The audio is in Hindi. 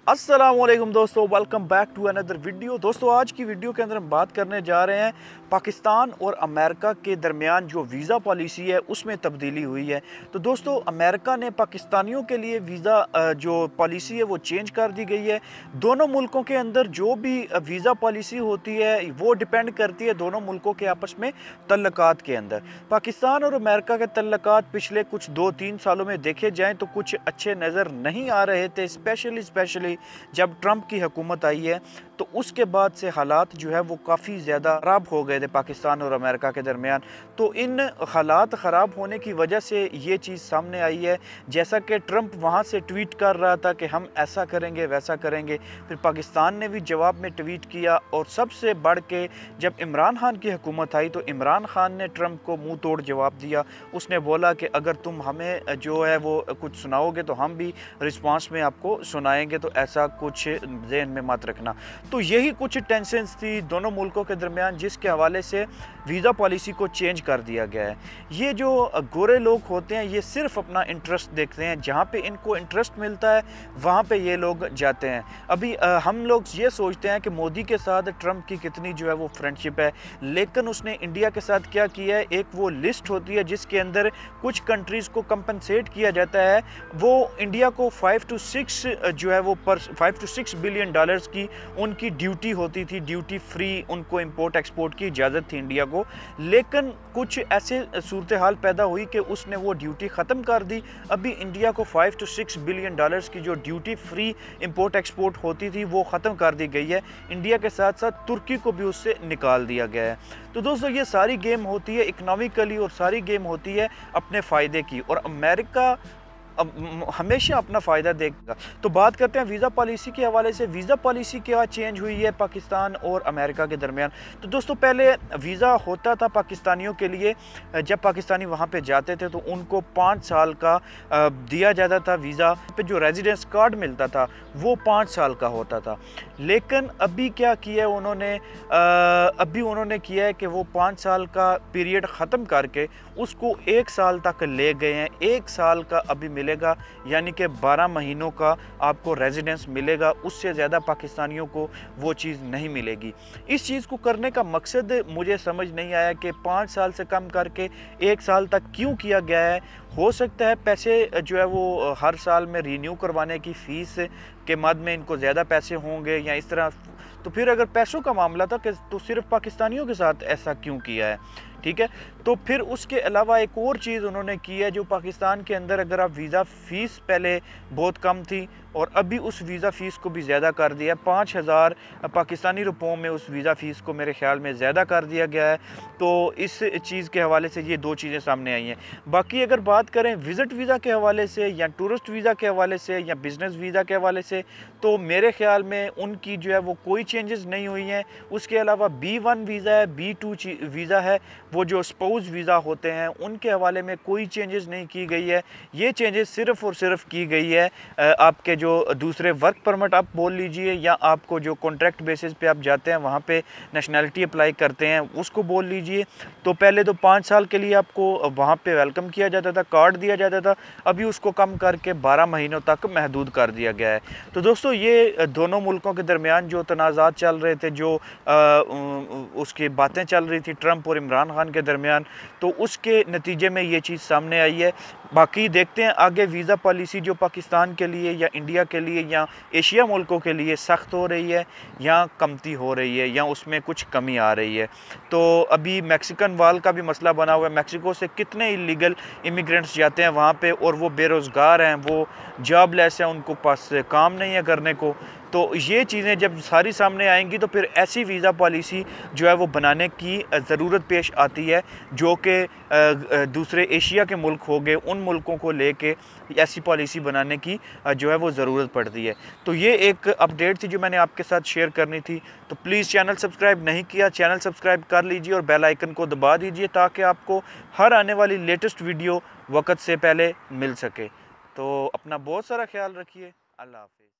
अस्सलामुअलैकुम दोस्तों, welcome back to another video. दोस्तों, आज की वीडियो के अंदर हम बात करने जा रहे हैं पाकिस्तान और अमेरिका के दरमियान जो वीज़ा पॉलिसी है उसमें तब्दीली हुई है। तो दोस्तों, अमेरिका ने पाकिस्तानियों के लिए वीज़ा जो पॉलिसी है वो चेंज कर दी गई है। दोनों मुल्कों के अंदर जो भी वीज़ा पॉलिसी होती है वो डिपेंड करती है दोनों मुल्कों के आपस में तल्लुकात के अंदर। पाकिस्तान और अमेरिका के तल्लुकात पिछले कुछ 2-3 सालों में देखे जाएँ तो कुछ अच्छे नज़र नहीं आ रहे थे, स्पेशली जब ट्रंप की हुकूमत आई है तो उसके बाद से हालात जो है वो काफ़ी ज़्यादा ख़राब हो गए थे पाकिस्तान और अमेरिका के दरमियान। तो इन हालात ख़राब होने की वजह से ये चीज़ सामने आई है, जैसा कि ट्रंप वहाँ से ट्वीट कर रहा था कि हम ऐसा करेंगे वैसा करेंगे। फिर पाकिस्तान ने भी जवाब में ट्वीट किया और सबसे बढ़ के जब इमरान खान की हुकूमत आई तो इमरान खान ने ट्रंप को मुँह तोड़ जवाब दिया। उसने बोला कि अगर तुम हमें जो है वो कुछ सुनाओगे तो हम भी रिस्पांस में आपको सुनाएंगे, तो ऐसा कुछ ज़हन में मत रखना। तो यही कुछ टेंशन्स थी दोनों मुल्कों के दरमियान, जिसके हवाले से वीज़ा पॉलिसी को चेंज कर दिया गया है। ये जो गोरे लोग होते हैं ये सिर्फ अपना इंटरेस्ट देखते हैं, जहाँ पे इनको इंटरेस्ट मिलता है वहाँ पे ये लोग जाते हैं। अभी हम लोग ये सोचते हैं कि मोदी के साथ ट्रंप की कितनी जो है वो फ्रेंडशिप है, लेकिन उसने इंडिया के साथ क्या किया है, एक वो लिस्ट होती है जिसके अंदर कुछ कंट्रीज़ को कंपनसेट किया जाता है। वो इंडिया को 5 to 6 जो है वो $5 to 6 बिलियन की उनकी ड्यूटी होती थी, ड्यूटी फ्री उनको इंपोर्ट एक्सपोर्ट की इजाज़त थी इंडिया को। लेकिन कुछ ऐसे सूरत हाल पैदा हुई कि उसने वो ड्यूटी ख़त्म कर दी। अभी इंडिया को 5 to 6 बिलियन की जो ड्यूटी फ्री इंपोर्ट एक्सपोर्ट होती थी वो ख़त्म कर दी गई है। इंडिया के साथ साथ तुर्की को भी उससे निकाल दिया गया है। तो दोस्तों, ये सारी गेम होती है इकनॉमिकली और सारी गेम होती है अपने फ़ायदे की, और अमेरिका हमेशा अपना फ़ायदा देगा। तो बात करते हैं वीज़ा पॉलिसी के हवाले से। वीज़ा पॉलिसी क्या चेंज हुई है पाकिस्तान और अमेरिका के दरमियान। तो दोस्तों, पहले वीज़ा होता था पाकिस्तानियों के लिए, जब पाकिस्तानी वहाँ पे जाते थे तो उनको 5 साल का दिया जाता था वीज़ा पे। जो रेजिडेंस कार्ड मिलता था वो 5 साल का होता था। लेकिन अभी क्या किया है उन्होंने, अभी उन्होंने किया है कि वो 5 साल का पीरियड ख़त्म करके उसको 1 साल तक ले गए हैं। 1 साल का अभी मिलेगा, यानी कि 12 महीनों का आपको रेजिडेंस मिलेगा। उससे ज़्यादा पाकिस्तानियों को वो चीज़ नहीं मिलेगी। इस चीज़ को करने का मकसद मुझे समझ नहीं आया कि 5 साल से कम करके 1 साल तक क्यों किया गया है। हो सकता है पैसे जो है वो हर साल में रीन्यू करवाने की फ़ीस के मद में इनको ज़्यादा पैसे होंगे या इस तरह। तो फिर अगर पैसों का मामला था कि तो सिर्फ पाकिस्तानियों के साथ ऐसा क्यों किया है, ठीक है। तो फिर उसके अलावा एक और चीज़ उन्होंने की है, जो पाकिस्तान के अंदर अगर आप वीज़ा फ़ीस पहले बहुत कम थी और अभी उस वीज़ा फ़ीस को भी ज़्यादा कर दिया है। 5,000 पाकिस्तानी रुपयों में उस वीज़ा फ़ीस को मेरे ख़्याल में ज़्यादा कर दिया गया है। तो इस चीज़ के हवाले से ये 2 चीज़ें सामने आई हैं। बाकी अगर बात करें विज़िट वीज़ा के हवाले से या टूरिस्ट वीज़ा के हवाले से या बिज़नेस वीज़ा के हवाले से, तो मेरे ख़्याल में उनकी जो है वो कोई चेंजेस नहीं हुई हैं। उसके अलावा B1 वीज़ा है, B2 वीज़ा है, वो जो स्पाउस वीज़ा होते हैं उनके हवाले में कोई चेंजेस नहीं की गई है। ये चेंजेस सिर्फ़ और सिर्फ की गई है आपके जो दूसरे वर्क परमिट आप बोल लीजिए, या आपको जो कॉन्ट्रैक्ट बेसिस पे आप जाते हैं वहाँ पे नेशनैलिटी अप्लाई करते हैं उसको बोल लीजिए। तो पहले तो 5 साल के लिए आपको वहाँ पे वेलकम किया जाता था, कार्ड दिया जाता था, अभी उसको कम करके 12 महीनों तक महदूद कर दिया गया है। तो दोस्तों, ये दोनों मुल्कों के दरमियान जो तनाज़ात चल रहे थे, जो उसकी बातें चल रही थी ट्रंप और इमरान खान के दरमियान, तो उसके नतीजे में ये चीज़ सामने आई है। बाकी देखते हैं आगे वीज़ा पॉलिसी जो पाकिस्तान के लिए या इंडिया के लिए या एशिया मुल्कों के लिए सख्त हो रही है या कमती हो रही है या उसमें कुछ कमी आ रही है। तो अभी मैक्सिकन वाल का भी मसला बना हुआ है। मैक्सिको से कितने इलीगल इमिग्रेंट्स जाते हैं वहाँ पे और वो बेरोज़गार हैं, वो जॉबलेस हैं, उनको पास काम नहीं है करने को। तो ये चीज़ें जब सारी सामने आएंगी तो फिर ऐसी वीज़ा पॉलिसी जो है वो बनाने की ज़रूरत पेश आती है, जो कि दूसरे एशिया के मुल्क हो गए, उन मुल्कों को लेके ऐसी पॉलिसी बनाने की जो है वो ज़रूरत पड़ती है। तो ये एक अपडेट थी जो मैंने आपके साथ शेयर करनी थी। तो प्लीज़ चैनल सब्सक्राइब नहीं किया, चैनल सब्सक्राइब कर लीजिए और बेल आइकन को दबा दीजिए ताकि आपको हर आने वाली लेटेस्ट वीडियो वक्त से पहले मिल सके। तो अपना बहुत सारा ख्याल रखिए। अल्लाह हाफ़िज़।